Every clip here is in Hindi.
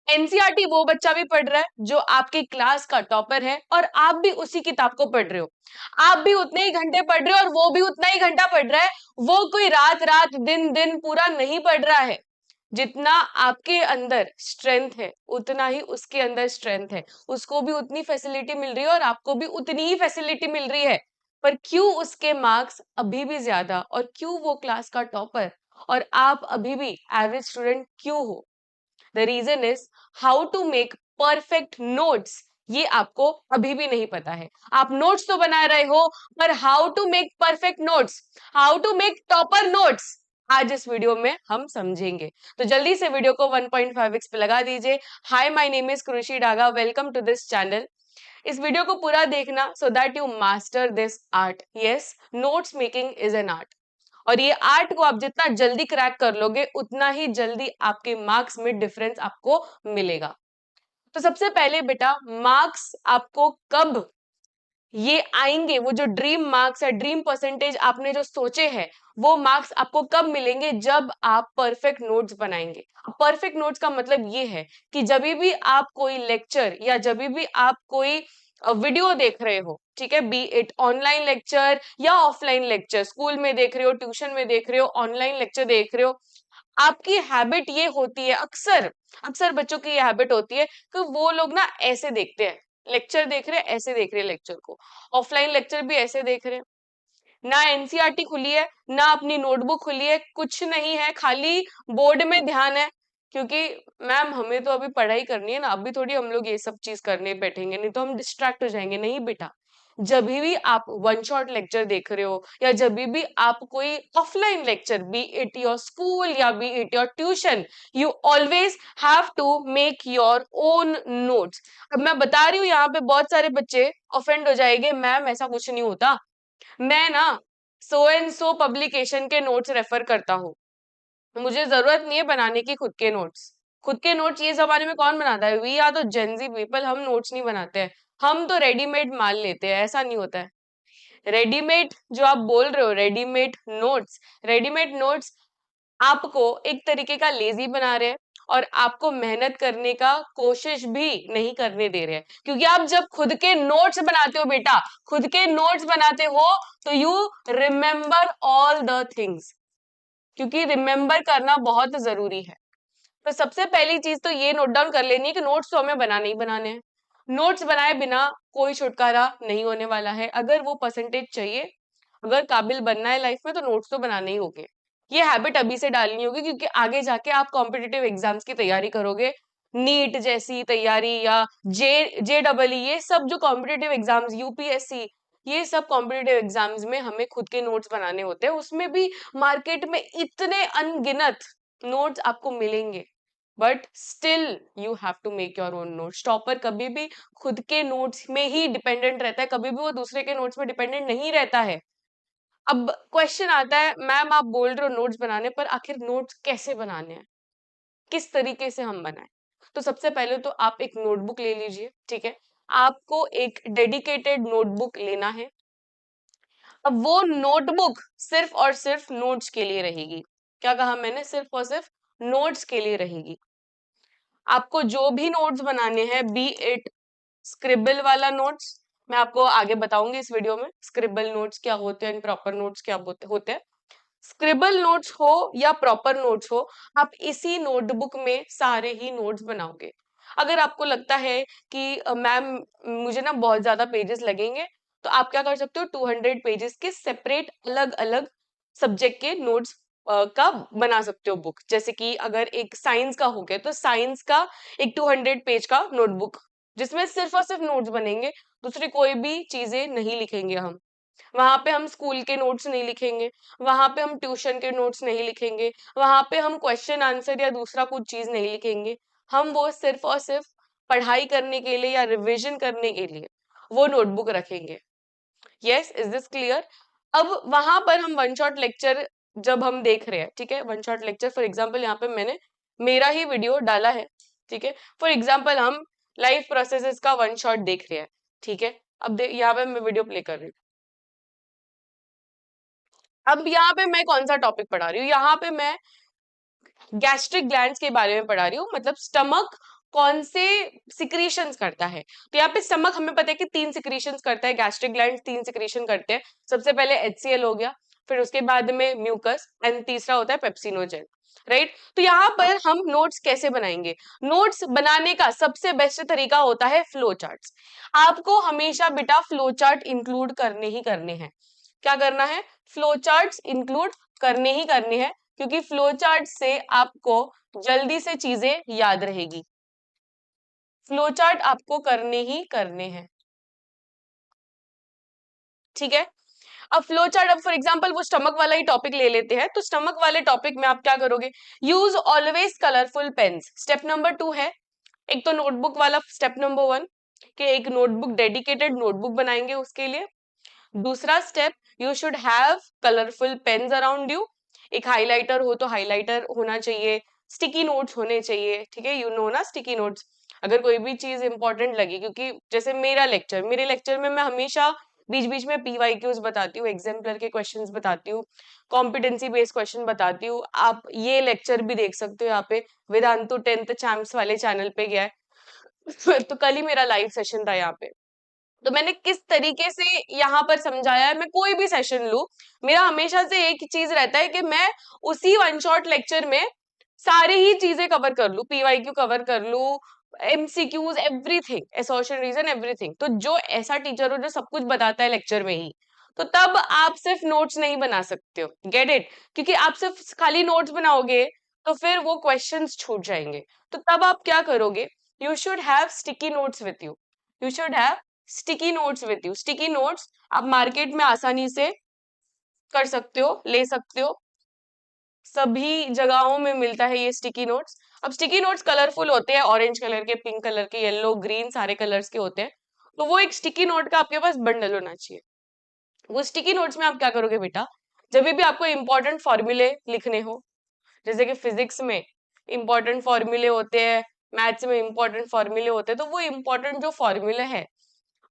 एनसीईआरटी वो बच्चा भी पढ़ रहा है जो आपकी क्लास का टॉपर है और आप भी उसी किताब को पढ़ रहे हो, आप भी उतने ही घंटे पढ़ रहे हो और वो भी उतना ही घंटा पढ़ रहा है। वो कोई रात रात दिन दिन पूरा नहीं पढ़ रहा है। जितना आपके अंदर स्ट्रेंथ है उतना ही उसके अंदर स्ट्रेंथ है, उसको भी उतनी फैसिलिटी मिल रही है और आपको भी उतनी ही फैसिलिटी मिल रही है। पर क्यों उसके मार्क्स अभी भी ज्यादा और क्यों वो क्लास का टॉपर और आप अभी भी एवरेज स्टूडेंट क्यों हो? The reason is how to make perfect notes. ये आपको अभी भी नहीं पता है। आप नोट्स तो बना रहे हो पर how to make perfect notes, how to make topper notes, आज इस वीडियो में हम समझेंगे। तो जल्दी से वीडियो को 1.5x पे लगा दीजिए। हाय, my name is Krishi Daga, welcome to this channel. इस वीडियो को पूरा देखना so that you master this art. Yes, notes making is an art. और ये आर्ट को आप जितना जल्दी क्रैक कर लोगे उतना ही जल्दी आपके मार्क्स में डिफरेंस आपको मिलेगा। तो सबसे पहले बेटा, मार्क्स आपको कब ये आएंगे, वो जो ड्रीम मार्क्स है, ड्रीम परसेंटेज आपने जो सोचे हैं, वो मार्क्स आपको कब मिलेंगे? जब आप परफेक्ट नोट्स बनाएंगे। परफेक्ट नोट्स का मतलब ये है कि जब भी आप कोई लेक्चर या जब भी आप कोई वीडियो देख रहे हो, ठीक है, बी इट ऑनलाइन लेक्चर या ऑफलाइन लेक्चर, स्कूल में देख रहे हो, ट्यूशन में देख रहे हो, ऑनलाइन लेक्चर देख रहे हो, आपकी हैबिट ये होती है, अक्सर अक्सर बच्चों की ये हैबिट होती है कि वो लोग ना ऐसे देखते हैं, लेक्चर देख रहे हैं ऐसे देख रहे हैं लेक्चर को, ऑफलाइन लेक्चर भी ऐसे देख रहे हैं। ना एनसीईआरटी खुली है, ना अपनी नोटबुक खुली है, कुछ नहीं है, खाली बोर्ड में ध्यान है। क्योंकि मैम हमें तो अभी पढ़ाई करनी है ना, अभी थोड़ी हम लोग ये सब चीज करने बैठेंगे, नहीं तो हम डिस्ट्रैक्ट हो जाएंगे। नहीं बेटा, जब भी आप वन शॉट लेक्चर देख रहे हो या जब भी आप कोई offline lecture, be it your school या be it your tuition, you always have to make your own notes. अब मैं बता रही हूँ, यहाँ पे बहुत सारे बच्चे ऑफेंड हो जाएंगे, मैम ऐसा कुछ नहीं होता, मैं ना सो एंड सो पब्लिकेशन के नोट्स रेफर करता हूँ, मुझे जरूरत नहीं है बनाने की खुद के नोट्स। खुद के नोट्स ये जमाने में कौन बनाता है? वी आर तो जेंजी पीपल, हम नोट्स नहीं बनाते हैं, हम तो रेडीमेड माल लेते हैं। ऐसा नहीं होता है। रेडीमेड जो आप बोल रहे हो, रेडीमेड नोट्स आपको एक तरीके का लेजी बना रहे हैं और आपको मेहनत करने का कोशिश भी नहीं करने दे रहे हैं। क्योंकि आप जब खुद के नोट्स बनाते हो बेटा, खुद के नोट्स बनाते हो तो you remember all the things, क्योंकि रिमेम्बर करना बहुत जरूरी है। तो सबसे पहली चीज तो ये नोट डाउन कर लेनी है कि नोट्स तो हमें बनाने ही बनाने हैं। नोट्स बनाए बिना कोई छुटकारा नहीं होने वाला है। अगर वो परसेंटेज चाहिए, अगर काबिल बनना है लाइफ में, तो नोट्स तो बनाने ही होंगे। ये हैबिट अभी से डालनी होगी, क्योंकि आगे जाके आप कॉम्पिटिटिव एग्जाम्स की तैयारी करोगे, नीट जैसी तैयारी या जे ये सब जो कॉम्पिटिटिव एग्जाम्स, यूपीएससी, ये सब कॉम्पिटिटिव एग्जाम्स में हमें खुद के नोट्स बनाने होते हैं। उसमें भी मार्केट में इतने अनगिनत नोट्स आपको मिलेंगे, but still you have to make your own notes. Topper कभी भी खुद के नोट्स में ही डिपेंडेंट रहता है, कभी भी वो दूसरे के नोट्स में डिपेंडेंट नहीं रहता है। अब क्वेश्चन आता है, मैम आप बोल रहे हो नोट्स बनाने, पर आखिर नोट्स कैसे बनाने हैं, किस तरीके से हम बनाएं? तो सबसे पहले तो आप एक नोटबुक ले लीजिए, ठीक है, आपको एक डेडिकेटेड नोटबुक लेना है। अब वो नोटबुक सिर्फ और सिर्फ नोट्स के लिए रहेगी। क्या कहा मैंने? सिर्फ और सिर्फ नोट्स के लिए रहेगी। आपको जो भी नोट्स बनाने हैं, बी इट स्क्रिबल वाला नोट्स, मैं आपको आगे बताऊंगी इस वीडियो में स्क्रिबल नोट्स क्या होते हैं, प्रॉपर नोट्स क्या होते हैं। स्क्रिबल नोट्स हो या प्रॉपर नोट्स हो, आप इसी नोटबुक में सारे ही नोट्स बनाओगे। अगर आपको लगता है कि मैम मुझे ना बहुत ज्यादा पेजेस लगेंगे, तो आप क्या कर सकते हो, 200 पेजेस के सेपरेट अलग अलग सब्जेक्ट के नोट्स का बना सकते हो बुक। जैसे कि अगर एक साइंस का हो गया तो साइंस का एक 200 पेज का नोटबुक, जिसमें सिर्फ और सिर्फ नोट्स बनेंगे, दूसरी कोई भी चीजें नहीं लिखेंगे हम। वहां पे हम स्कूल के नोट्स नहीं लिखेंगे, वहां पे हम ट्यूशन के नोट्स नहीं लिखेंगे, वहां पे हम क्वेश्चन आंसर या दूसरा कुछ चीज नहीं लिखेंगे। हम वो सिर्फ और सिर्फ पढ़ाई करने के लिए या रिवीजन करने के लिए वो नोटबुक रखेंगे। Yes, is this clear? अब वहां पर हम वन शॉट लेक्चर जब हम देख रहे हैं, ठीक है, one shot lecture for example यहाँ पे मैंने मेरा ही वीडियो डाला है, ठीक है, फॉर एग्जाम्पल हम लाइफ प्रोसेसेस का वन शॉट देख रहे हैं, ठीक है। अब यहाँ पे मैं वीडियो प्ले कर रही हूँ। अब यहाँ पे मैं कौन सा टॉपिक पढ़ा रही हूँ? यहाँ पे मैं गैस्ट्रिक ग्लैंड्स के बारे में पढ़ा रही हूँ, मतलब स्टमक कौन से सिक्रीशंस करता है। तो यहाँ पे स्टमक हमें पता है कि 3 सिक्रीशंस करता है, गैस्ट्रिक ग्लैंड 3 सिक्रीशन करते हैं। सबसे पहले HCl हो गया, फिर उसके बाद में म्यूकस, एंड तीसरा होता है पेप्सिनोजेन, राइट। तो यहाँ पर हम नोट्स कैसे बनाएंगे? नोट्स बनाने का सबसे बेस्ट तरीका होता है फ्लो चार्ट्स। आपको हमेशा बेटा फ्लो चार्ट इंक्लूड करने ही करने हैं। क्या करना है? फ्लो चार्ट्स इंक्लूड करने ही करने हैं, क्योंकि फ्लो चार्ट से आपको जल्दी से चीजें याद रहेगी। फ्लो चार्ट आपको करने ही करने हैं, ठीक है। अब फ्लो चार्ट, अब फॉर एग्जांपल वो स्टमक वाला ही टॉपिक ले लेते हैं, तो स्टमक वाले टॉपिक में आप क्या करोगे? Use always colourful pens, step number 2 है। एक तो नोटबुक वाला स्टेप नंबर 1 कि एक नोटबुक, डेडिकेटेड नोटबुक बनाएंगे उसके लिए। दूसरा step, you should have colourful pens around you. एक हाइलाइटर हो तो हाइलाइटर होना चाहिए, स्टिकी नोट्स होने चाहिए, ठीक है, यू नो ना स्टिकी नोट्स। अगर कोई भी चीज इंपॉर्टेंट लगी, क्योंकि जैसे मेरे लेक्चर में मैं हमेशा बीच बीच में PYQs बताती हूँ, एग्जाम्पलर के क्वेश्चंस बताती हूँ, कॉम्पिटेंसी बेस्ड क्वेश्चन बताती हूँ। आप ये लेक्चर भी देख सकते हो, यहाँ पे वेदांतु 10th चैम्प्स वाले चैनल पे गया है तो कल ही मेरा लाइव सेशन था यहाँ पे। तो मैंने किस तरीके से यहाँ पर समझाया है, मैं कोई भी सेशन लू, मेरा हमेशा से एक चीज रहता है कि मैं उसी वन शॉट लेक्चर में सारी ही चीजें कवर कर लू, PYQ कवर कर लू, MCQs, everything, association reason, everything. तो जो ऐसा टीचर हो जो सब कुछ बताता है लेक्चर में ही, तो तब आप सिर्फ नोट्स नहीं बना सकते हो, गेट इट। क्योंकि आप सिर्फ खाली नोट्स बनाओगे तो फिर वो क्वेश्चंस छूट जाएंगे। तो तब आप क्या करोगे? You should have sticky notes with you, you should have sticky notes with you. Sticky notes आप मार्केट में आसानी से कर सकते हो, ले सकते हो, सभी जगहों में मिलता है ये स्टिकी नोट्स। अब स्टिकी नोट्स कलरफुल होते हैं, ऑरेंज कलर के, पिंक कलर के, येलो, ग्रीन, सारे कलर्स के होते हैं। तो वो एक स्टिकी नोट का आपके पास बंडल होना चाहिए। वो स्टिकी नोट्स में आप क्या करोगे बेटा? जब भी आपको इंपॉर्टेंट फॉर्मूले लिखने हो, जैसे कि फिजिक्स में इंपॉर्टेंट फॉर्मूले होते हैं, मैथ्स में इंपॉर्टेंट फॉर्मूले होते हैं, तो वो इंपॉर्टेंट जो फॉर्मूले है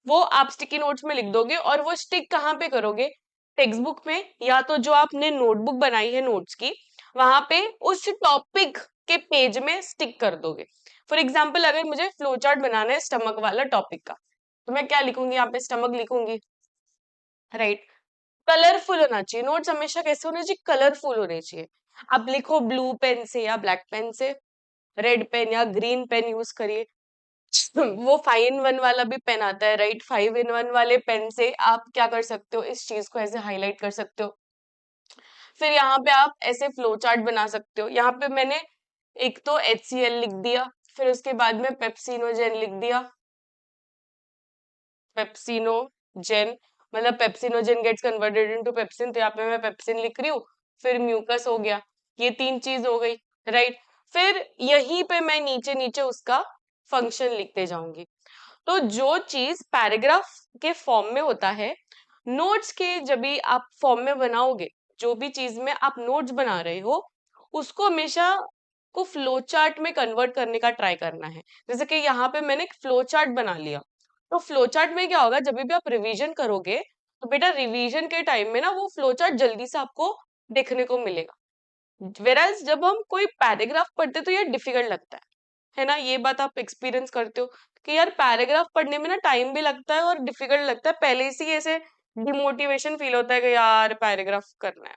वो आप स्टिकी नोट्स में लिख दोगे। और वो स्टिक कहाँ पे करोगे? टेक्स्ट बुक में, या तो जो आपने नोटबुक बनाई है नोट्स की, वहां पे उस टॉपिक के पेज में स्टिक कर दोगे। फॉर एग्जाम्पल, अगर मुझे फ्लो चार्ट बनाना है स्टमक वाला टॉपिक का, तो मैं क्या लिखूंगी? यहाँ पे स्टमक लिखूंगी, राइट। कलरफुल होना चाहिए नोट्स, हमेशा कैसे होने चाहिए? कलरफुल होने चाहिए। आप लिखो ब्लू पेन से या ब्लैक पेन से, रेड पेन या ग्रीन पेन यूज करिए। वो 5 in 1 वाला भी पेन आता है, राइट। 5 in 1 वाले पेन से आप क्या कर सकते हो? इस चीज को ऐसे हाईलाइट कर सकते हो। फिर यहाँ पे आप ऐसे फ्लो चार्ट बना सकते हो। यहाँ पे मैंने एक तो HCl लिख दिया, फिर उसके बाद में पेप्सिनोजेन लिख दिया। पेप्सिनोजेन मतलब pepsinogen gets converted into pepsin, तो यहाँ पे मैं पेप्सिन लिख रही हूँ। फिर म्यूकस हो गया, ये 3 चीज हो गई, राइट। फिर यहीं पे मैं नीचे नीचे उसका फंक्शन लिखते जाऊंगी। तो जो चीज पैराग्राफ के फॉर्म में होता है, नोट्स के जब भी आप फॉर्म में बनाओगे, जो भी चीज में आप नोट्स बना रहे हो, उसको हमेशा को फ्लो चार्ट में कन्वर्ट करने का ट्राई करना है। जैसे कि यहाँ पे मैंने एक फ्लो चार्ट बना लिया, तो फ्लो चार्ट में क्या होगा? जब भी आप रिवीजन करोगे, तो बेटा रिवीजन के टाइम में ना वो फ्लो चार्ट जल्दी से आपको देखने को मिलेगा। वेराज जब हम कोई पैराग्राफ पढ़ते तो यार डिफिकल्ट लगता है ना। ये बात आप एक्सपीरियंस करते हो कि यार पैराग्राफ पढ़ने में ना टाइम भी लगता है और डिफिकल्ट लगता है, पहले से ही ऐसे डिमोटिवेशन फील होता है कि यार पैराग्राफ करना है।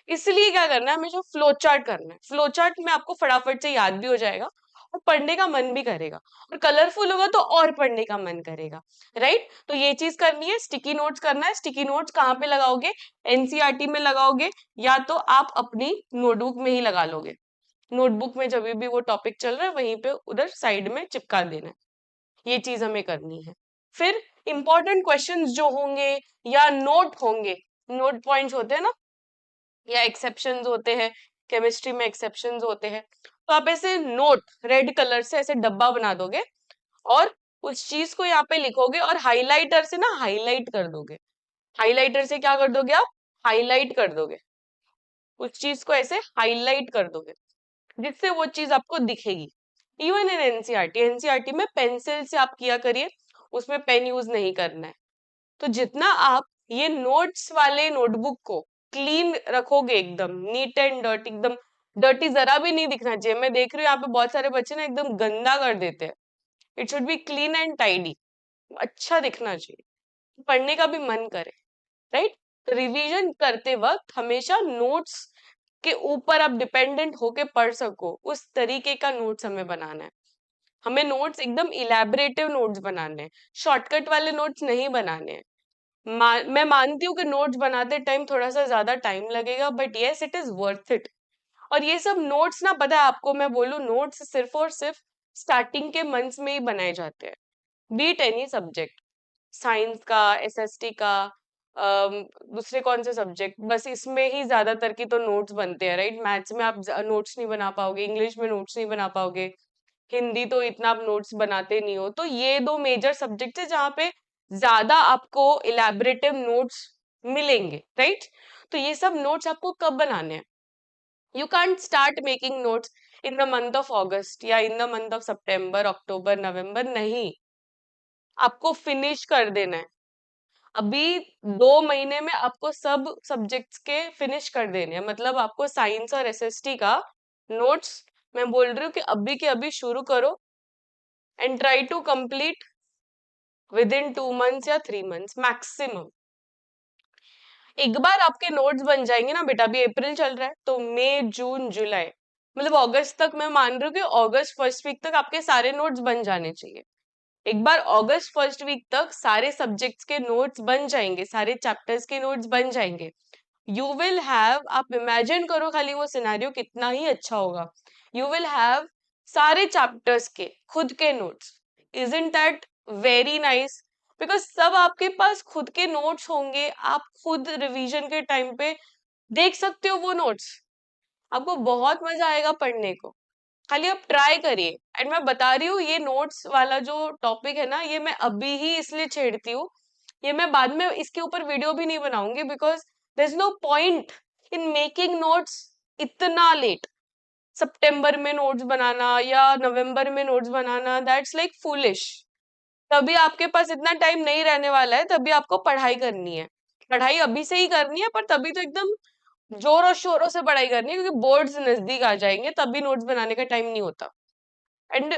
इसलिए क्या करना है? हमेशा फ्लो चार्ट करना है। फ्लो चार्ट में आपको फटाफट से याद भी हो जाएगा और पढ़ने का मन भी करेगा, और कलरफुल होगा तो और पढ़ने का मन करेगा, राइट। तो ये चीज करनी है, स्टिकी नोट्स करना है। स्टिकी नोट्स कहाँ पे लगाओगे? NCERT में लगाओगे, या तो आप अपनी नोटबुक में ही लगा लोगे। नोटबुक में जब भी वो टॉपिक चल रहा है वहीं पे उधर साइड में चिपका देना है। ये चीज हमें करनी है। फिर इंपॉर्टेंट क्वेश्चंस जो होंगे या नोट होंगे, नोट पॉइंट्स होते हैं ना, या एक्सेप्शंस होते हैं, केमिस्ट्री में एक्सेप्शंस होते हैं, तो आप ऐसे नोट रेड कलर से ऐसे डब्बा बना दोगे और उस चीज को यहाँ पे लिखोगे और हाइलाइटर से ना हाईलाइट कर दोगे। हाइलाइटर से क्या कर दोगे आप? हाईलाइट कर दोगे, उस चीज को ऐसे हाईलाइट कर दोगे, जिससे वो चीज आपको दिखेगी। इवन इन एनसीईआरटी में पेंसिल से आप किया करिए, उसमें पेन यूज नहीं करना है। तो जितना आप ये नोट्स वाले नोटबुक को क्लीन रखोगे, एकदम नीट एंड डर्ट, एकदम डर्टी जरा भी नहीं दिखना चाहिए। मैं देख रही हूँ यहाँ पे बहुत सारे बच्चे ना एकदम गंदा कर देते हैं। It should be clean and tidy, अच्छा दिखना चाहिए, पढ़ने का भी मन करे, राइट। रिवीजन करते वक्त हमेशा नोट्स के ऊपर आप डिपेंडेंट होके पढ़ सको, उस तरीके का नोट्स हमें बनाना है। हमें नोट्स एकदम इलेबरेटिव नोट्स बनाने हैं, शॉर्टकट वाले नोट्स नहीं बनाने हैं। मैं मानती हूँ कि नोट्स बनाते टाइम थोड़ा सा ज्यादा टाइम लगेगा, but yes it is worth it. और ये सब नोट्स ना, पता है आपको मैं बोलूँ, नोट्स सिर्फ और सिर्फ स्टार्टिंग के मंथ्स में ही बनाए जाते हैं, बीट एनी सब्जेक्ट, साइंस का, एसएसटी का, दूसरे कौन से सब्जेक्ट, बस इसमें ही ज्यादातर की तो नोट्स बनते हैं, राइट। मैथ्स में आप नोट्स नहीं बना पाओगे, इंग्लिश में नोट्स नहीं बना पाओगे, हिंदी तो इतना आप नोट्स बनाते नहीं हो। तो ये दो मेजर सब्जेक्ट है जहाँ पे ज्यादा आपको इलेबरेटिव नोट्स मिलेंगे, राइट। तो ये सब नोट्स आपको कब बनाने हैं? You can't start making notes in the month of August या इन द मंथ ऑफ सितंबर, अक्टूबर, नवंबर, नहीं। आपको फिनिश कर देना है अभी 2 महीने में, आपको सब सब्जेक्ट्स के फिनिश कर देने हैं। मतलब आपको साइंस और एसएसटी का नोट्स मैं बोल रही हूँ कि अभी के अभी शुरू करो and try to complete within 2 months या 3 मंथ्स मैक्सिमम। एक बार आपके नोट्स बन जाएंगे ना बेटा, अभी अप्रैल चल रहा है तो मई जून जुलाई, मतलब अगस्त तक, मैं मान रही हूँ कि अगस्त फर्स्ट वीक तक आपके सारे नोट्स बन जाने चाहिए। एक बार अगस्त फर्स्ट वीक तक सारे सब्जेक्ट्स के नोट्स बन जाएंगे, सारे चैप्टर्स के नोट्स बन जाएंगे। यू विल हैव, आप इमेजिन करो खाली वो सिनेरियो कितना ही अच्छा होगा। यू विल हैव सारे चैप्टर्स के खुद के notes. Isn't that very nice? Because सब आपके पास खुद के नोट्स होंगे, आप खुद रिवीजन के टाइम पे देख सकते हो वो नोट्स, आपको बहुत मजा आएगा पढ़ने को। खाली आप ट्राई करिए। एंड मैं बता रही हूँ ये नोट्स वाला जो टॉपिक है ना, ये मैं अभी ही इसलिए छेड़ती हूँ, ये मैं बाद में इसके ऊपर वीडियो भी नहीं बनाऊंगी, because there is no point in making notes इतना लेट। सितंबर में नोट्स बनाना या नवंबर में नोट्स बनाना, दैट्स लाइक फूलिश। तभी आपके पास इतना टाइम नहीं रहने वाला है, तभी आपको पढ़ाई करनी है। पढ़ाई अभी से ही करनी है, पर तभी तो एकदम जोरों शोरों से पढ़ाई करनी है, क्योंकि बोर्ड्स नजदीक आ जाएंगे, तभी नोट्स बनाने का टाइम नहीं होता। एंड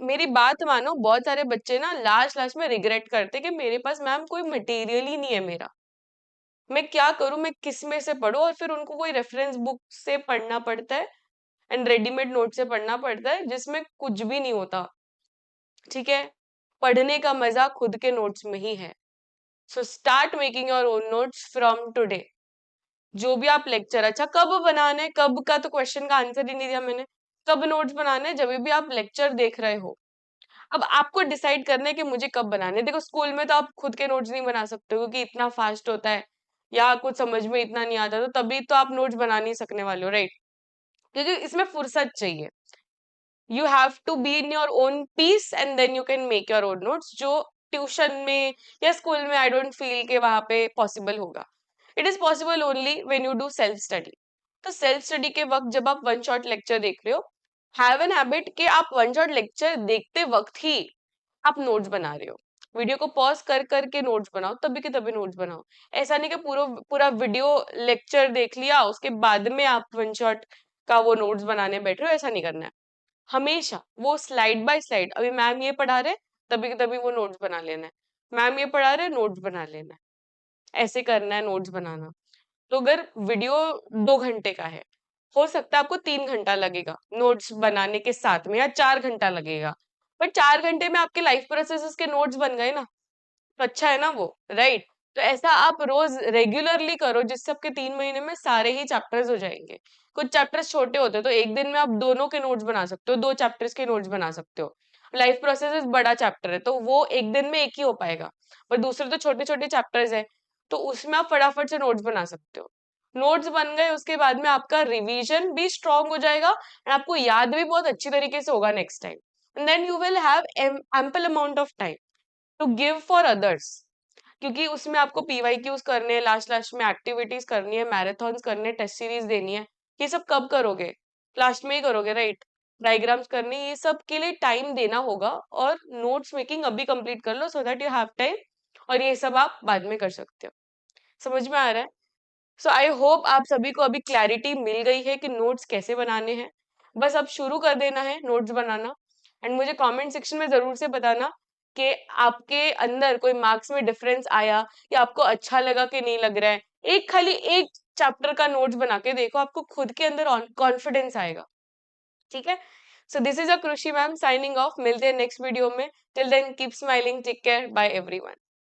मेरी बात मानो, बहुत सारे बच्चे ना लास्ट लास्ट में रिग्रेट करते कि मेरे पास मैम कोई मटेरियल ही नहीं है मेरा, मैं क्या करूं, मैं किस में से पढूं। और फिर उनको कोई रेफरेंस बुक से पढ़ना पड़ता है एंड रेडीमेड नोट से पढ़ना पड़ता है, जिसमें कुछ भी नहीं होता। ठीक है, पढ़ने का मजा खुद के नोट्स में ही है। So start making your own notes from today. जो भी आप लेक्चर, अच्छा कब बनाना है, कब का तो क्वेश्चन का आंसर ही नहीं दिया मैंने। कब नोट्स बनाना है? जब भी आप लेक्चर देख रहे हो। अब आपको डिसाइड करना है कि मुझे कब बनाने हैं। देखो स्कूल में तो आप खुद के नोट्स नहीं बना सकते हो, क्योंकि इतना फास्ट होता है या कुछ समझ में इतना नहीं आता, तो तभी तो आप नोट्स बना नहीं सकने वाले हो, राइट। क्योंकि इसमें फुर्सत चाहिए। You have to be in your own peace and then you can make your own notes, जो ट्यूशन में या स्कूल में आई डोंट फील के वहां पे पॉसिबल होगा। It is possible only when you do self study. तो सेल्फ स्टडी के वक्त जब आप वन शॉट लेक्चर देख रहे हो, हैव एन हैबिट कि आप वन शॉट लेक्चर देखते वक्त ही आप नोट्स बना रहे हो। वीडियो को पॉज कर करके नोट्स बनाओ, तभी के तभी नोट्स बनाओ। ऐसा नहीं कि पूरा पूरा वीडियो लेक्चर देख लिया उसके बाद में आप वन शॉट का वो नोट्स बनाने बैठ रहे हो, ऐसा नहीं करना है। हमेशा वो स्लाइड बाय स्लाइड, अभी मैम ये पढ़ा रहे, तभी के तभी वो नोट्स बना लेना है। मैम ये पढ़ा रहे, नोट्स बना लेना है, ऐसे करना है नोट्स बनाना। तो अगर वीडियो 2 घंटे का है, हो सकता है आपको 3 घंटा लगेगा नोट्स बनाने के साथ में, या 4 घंटा लगेगा। पर 4 घंटे में आपके लाइफ प्रोसेसेस के नोट्स बन गए ना, तो अच्छा है ना वो, राइट। तो ऐसा आप रोज रेगुलरली करो, जिससे आपके 3 महीने में सारे ही चैप्टर्स हो जाएंगे। कुछ चैप्टर्स छोटे होते हैं, तो एक दिन में आप दोनों के नोट्स बना सकते हो, 2 चैप्टर्स के नोट्स बना सकते हो। लाइफ प्रोसेसेस बड़ा चैप्टर है, तो वो एक दिन में एक ही हो पाएगा। पर दूसरे तो छोटे छोटे चैप्टर्स है, तो उसमें आप फटाफट से नोट्स बना सकते हो। नोट्स बन गए, उसके बाद में आपका रिवीजन भी स्ट्रांग हो जाएगा और आपको याद भी बहुत अच्छी तरीके से होगा next time. And then you will have ample amount of time to give for others, क्योंकि उसमें आपको पीवाईक्यूज करने हैं, लास्ट लास्ट में एक्टिविटीज करनी है, मैराथन्स करने हैं, टेस्ट सीरीज देनी है। ये सब कब करोगे? लास्ट में ही करोगे, राइट। डायग्राम्स करने, ये सब के लिए टाइम देना होगा। और नोट्स मेकिंग अभी कंप्लीट कर लो, so that you have time, और ये सब आप बाद में कर सकते हो। समझ में आ रहा है? सो आई होप आप सभी को अभी क्लैरिटी मिल गई है कि नोट्स कैसे बनाने हैं। बस अब शुरू कर देना है नोट्स बनाना। एंड मुझे कमेंट सेक्शन में जरूर से बताना कि आपके अंदर कोई मार्क्स में डिफरेंस आया या आपको अच्छा लगा कि नहीं लग रहा है। एक खाली एक चैप्टर का नोट्स बना के देखो, आपको खुद के अंदर कॉन्फिडेंस आएगा। ठीक है। सो दिस इज अ कृषि मैम साइनिंग ऑफ। मिलते हैं नेक्स्ट वीडियो में। Till then keep smiling, take care, bye everyone.